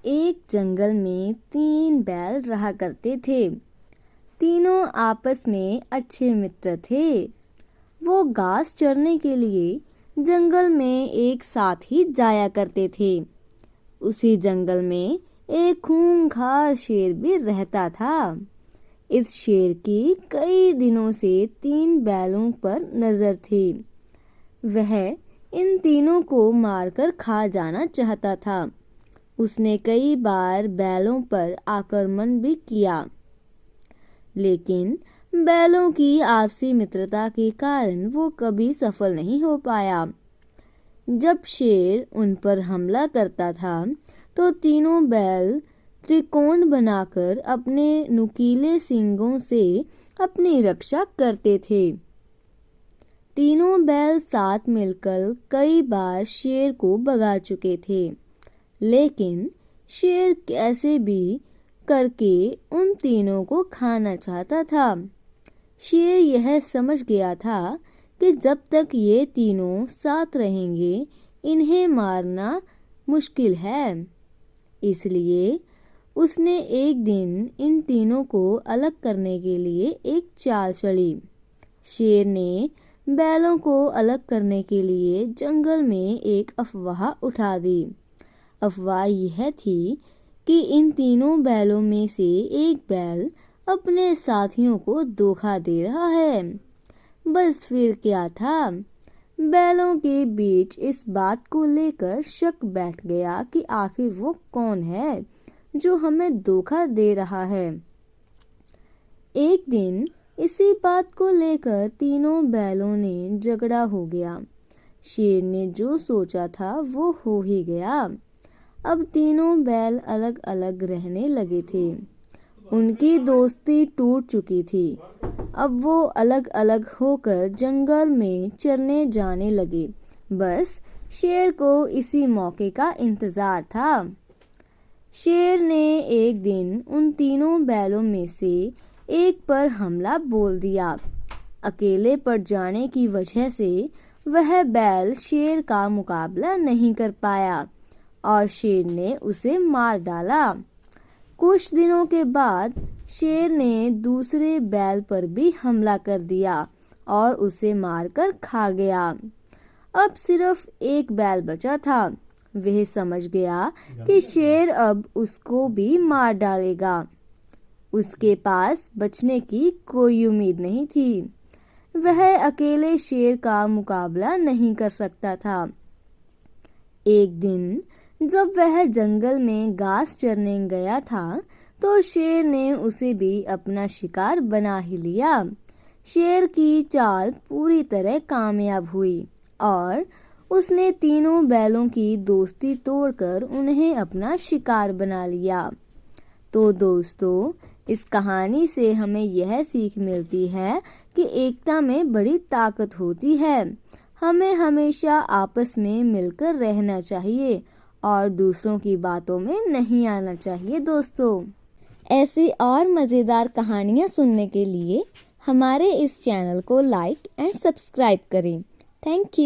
एक जंगल में 3 बैल रहा करते थे। तीनों आपस में अच्छे मित्र थे। वो घास चरने के लिए जंगल में एक साथ ही जाया करते थे। उसी जंगल में एक खूंखार शेर भी रहता था। इस शेर की कई दिनों से 3 बैलों पर नजर थी। वह इन तीनों को मारकर खा जाना चाहता था। उसने कई बार बैलों पर आक्रमण भी किया, लेकिन बैलों की आपसी मित्रता के कारण वो कभी सफल नहीं हो पाया। जब शेर उन पर हमला करता था तो तीनों बैल त्रिकोण बनाकर अपने नुकीले सींगों से अपनी रक्षा करते थे। तीनों बैल साथ मिलकर कई बार शेर को भगा चुके थे, लेकिन शेर कैसे भी करके उन तीनों को खाना चाहता था। शेर यह समझ गया था कि जब तक ये तीनों साथ रहेंगे इन्हें मारना मुश्किल है। इसलिए उसने एक दिन इन तीनों को अलग करने के लिए एक चाल चली। शेर ने बैलों को अलग करने के लिए जंगल में एक अफवाह उठा दी। अफवाह यह थी कि इन तीनों बैलों में से एक बैल अपने साथियों को धोखा दे रहा है। बस फिर क्या था, बैलों के बीच इस बात को लेकर शक बैठ गया कि आखिर वो कौन है जो हमें धोखा दे रहा है। एक दिन इसी बात को लेकर तीनों बैलों ने झगड़ा हो गया। शेर ने जो सोचा था वो हो ही गया। अब तीनों बैल अलग अलग रहने लगे थे। उनकी दोस्ती टूट चुकी थी। अब वो अलग अलग होकर जंगल में चरने जाने लगे। बस शेर को इसी मौके का इंतजार था। शेर ने एक दिन उन तीनों बैलों में से एक पर हमला बोल दिया। अकेले पड़ जाने की वजह से वह बैल शेर का मुकाबला नहीं कर पाया और शेर ने उसे मार डाला। कुछ दिनों के बाद शेर ने दूसरे बैल पर भी हमला कर दिया और उसे मारकर खा गया। अब सिर्फ एक बैल बचा था। वह समझ गया कि शेर अब उसको भी मार डालेगा। उसके पास बचने की कोई उम्मीद नहीं थी। वह अकेले शेर का मुकाबला नहीं कर सकता था। एक दिन जब वह जंगल में घास चरने गया था तो शेर ने उसे भी अपना शिकार बना ही लिया। शेर की चाल पूरी तरह कामयाब हुई और उसने तीनों बैलों की दोस्ती तोड़कर उन्हें अपना शिकार बना लिया। तो दोस्तों, इस कहानी से हमें यह सीख मिलती है कि एकता में बड़ी ताकत होती है। हमें हमेशा आपस में मिलकर रहना चाहिए और दूसरों की बातों में नहीं आना चाहिए। दोस्तों, ऐसी और मज़ेदार कहानियाँ सुनने के लिए हमारे इस चैनल को लाइक एंड सब्सक्राइब करें। Thank you.